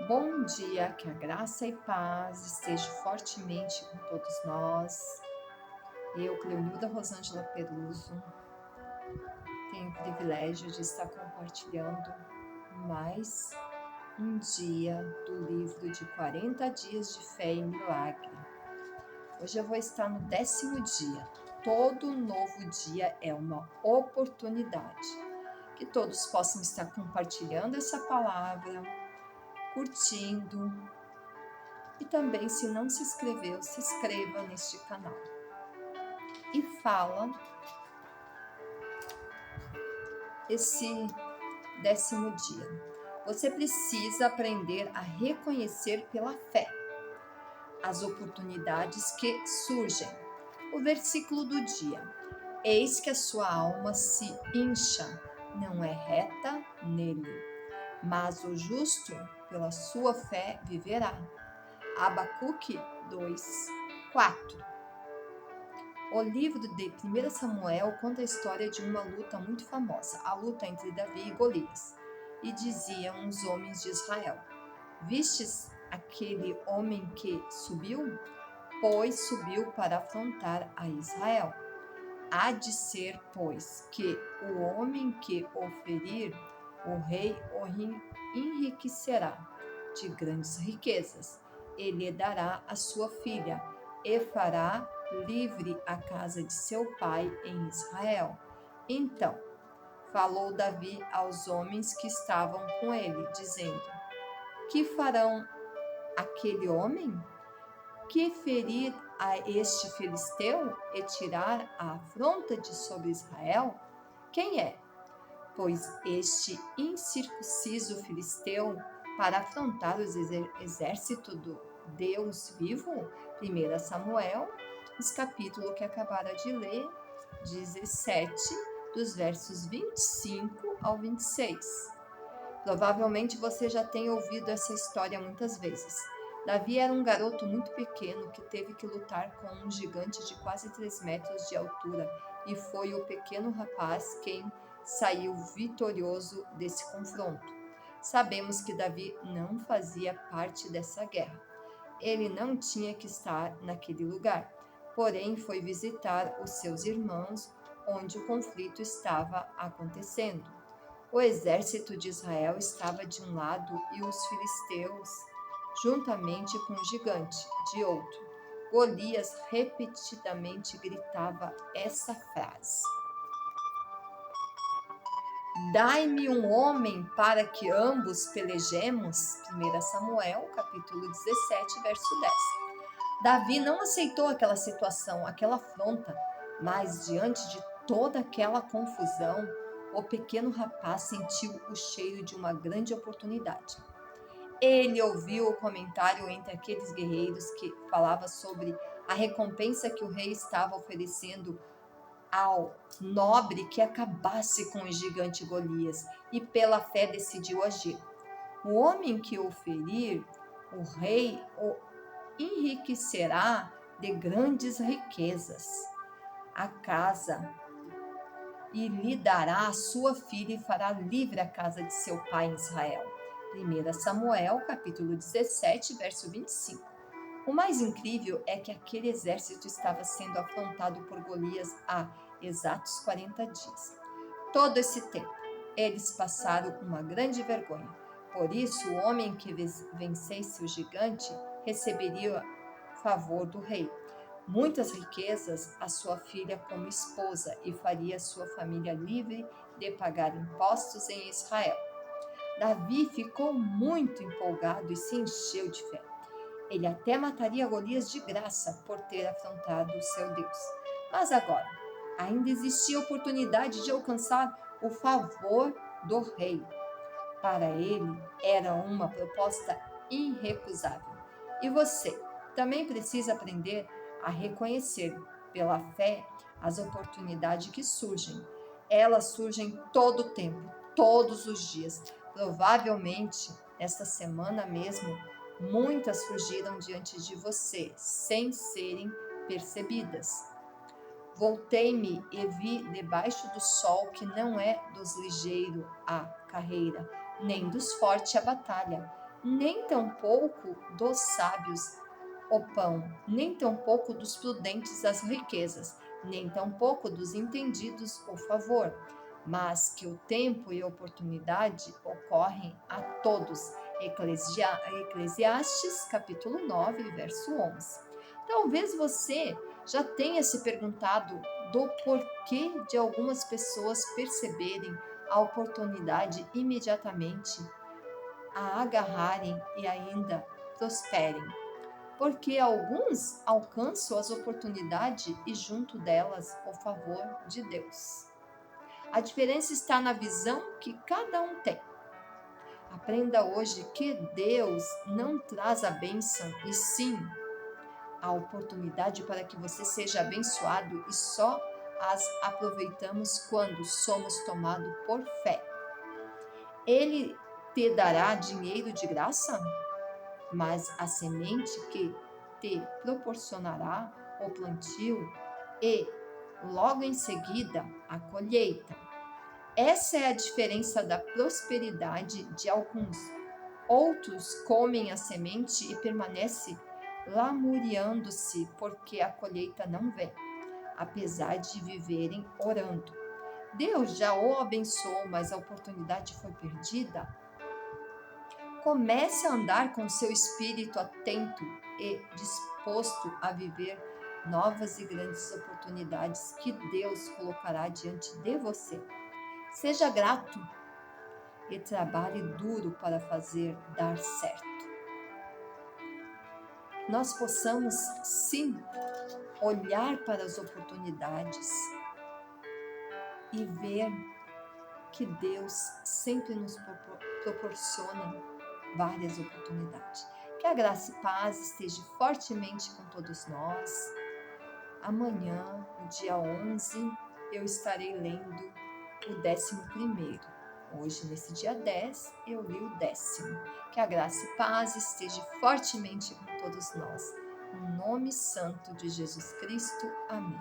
Bom dia, que a graça e paz estejam fortemente com todos nós. Eu, Cleonilda Rosângela Peruso, tenho o privilégio de estar compartilhando mais um dia do livro de 40 dias de fé e milagre. Hoje eu vou estar no 10º dia. Todo novo dia é uma oportunidade. Que todos possam estar compartilhando essa palavra, curtindo. E também, se não se inscreveu, se inscreva neste canal. E fala esse 10º dia. Você precisa aprender a reconhecer pela fé as oportunidades que surgem. O versículo do dia. Eis que a sua alma se incha, não é reta nele, mas o justo pela sua fé viverá. Abacuque 2:4. O livro de 1 Samuel conta a história de uma luta muito famosa, a luta entre Davi e Golias. E diziam os homens de Israel: Vistes aquele homem que subiu? Pois subiu para afrontar a Israel. Há de ser, pois, que o homem que o ferir, o rei o enriquecerá de grandes riquezas. Ele dará a sua filha e fará livre a casa de seu pai em Israel. Então falou Davi aos homens que estavam com ele, dizendo: Que farão aquele homem? Que ferir a este filisteu e tirar a afronta de sobre Israel? Quem é? Pois este incircunciso filisteu para afrontar os exércitos do Deus vivo? 1 Samuel, os capítulos que acabaram de ler, 17, dos versos 25 ao 26. Provavelmente você já tem ouvido essa história muitas vezes. Davi era um garoto muito pequeno que teve que lutar com um gigante de quase 3 metros de altura e foi o pequeno rapaz quem saiu vitorioso desse confronto. Sabemos que Davi não fazia parte dessa guerra. Ele não tinha que estar naquele lugar, porém foi visitar os seus irmãos onde o conflito estava acontecendo. O exército de Israel estava de um lado e os filisteus, juntamente com o gigante, de outro. Golias repetidamente gritava essa frase: Dai-me um homem para que ambos pelejemos. 1 Samuel, capítulo 17, verso 10. Davi não aceitou aquela situação, aquela afronta, mas diante de toda aquela confusão, o pequeno rapaz sentiu o cheiro de uma grande oportunidade. Ele ouviu o comentário entre aqueles guerreiros que falava sobre a recompensa que o rei estava oferecendo ao nobre que acabasse com o gigante Golias, e pela fé decidiu agir. O homem que o ferir, o rei o enriquecerá de grandes riquezas. A casa e lhe dará a sua filha e fará livre a casa de seu pai em Israel. 1 Samuel, capítulo 17, verso 25. O mais incrível é que aquele exército estava sendo afrontado por Golias há exatos 40 dias. Todo esse tempo, eles passaram uma grande vergonha. Por isso, o homem que vencesse o gigante receberia favor do rei, muitas riquezas, a sua filha como esposa e faria sua família livre de pagar impostos em Israel. Davi ficou muito empolgado e se encheu de fé. Ele até mataria Golias de graça por ter afrontado o seu Deus. Mas agora, ainda existia a oportunidade de alcançar o favor do rei. Para ele, era uma proposta irrecusável. E você também precisa aprender a reconhecer pela fé as oportunidades que surgem. Elas surgem todo o tempo, todos os dias. Provavelmente, esta semana mesmo, muitas surgiram diante de você, sem serem percebidas. Voltei-me e vi debaixo do sol que não é dos ligeiros a carreira, nem dos fortes a batalha, nem tampouco dos sábios o pão, nem tampouco dos prudentes as riquezas, nem tampouco dos entendidos o favor, mas que o tempo e a oportunidade ocorrem a todos. Eclesiastes capítulo 9, verso 11. Talvez você já tenha se perguntado do porquê de algumas pessoas perceberem a oportunidade imediatamente, a agarrarem e ainda prosperem. Porque alguns alcançam as oportunidades e junto delas o favor de Deus. A diferença está na visão que cada um tem. Aprenda hoje que Deus não traz a bênção, e sim a oportunidade para que você seja abençoado, e só as aproveitamos quando somos tomados por fé. Ele te dará dinheiro de graça, mas a semente que te proporcionará o plantio e, logo em seguida, a colheita. Essa é a diferença da prosperidade de alguns. Outros comem a semente e permanecem lamuriando-se porque a colheita não vem, apesar de viverem orando. Deus já o abençoou, mas a oportunidade foi perdida. Comece a andar com seu espírito atento e disposto a viver novas e grandes oportunidades que Deus colocará diante de você. Seja grato e trabalhe duro para fazer dar certo. Nós possamos, sim, olhar para as oportunidades e ver que Deus sempre nos proporciona várias oportunidades. Que a graça e paz esteja fortemente com todos nós. Amanhã, no dia 11, eu estarei lendo o 11º. Hoje, nesse dia 10, eu li o 10º. Que a graça e paz esteja fortemente com todos nós. No nome santo de Jesus Cristo. Amém.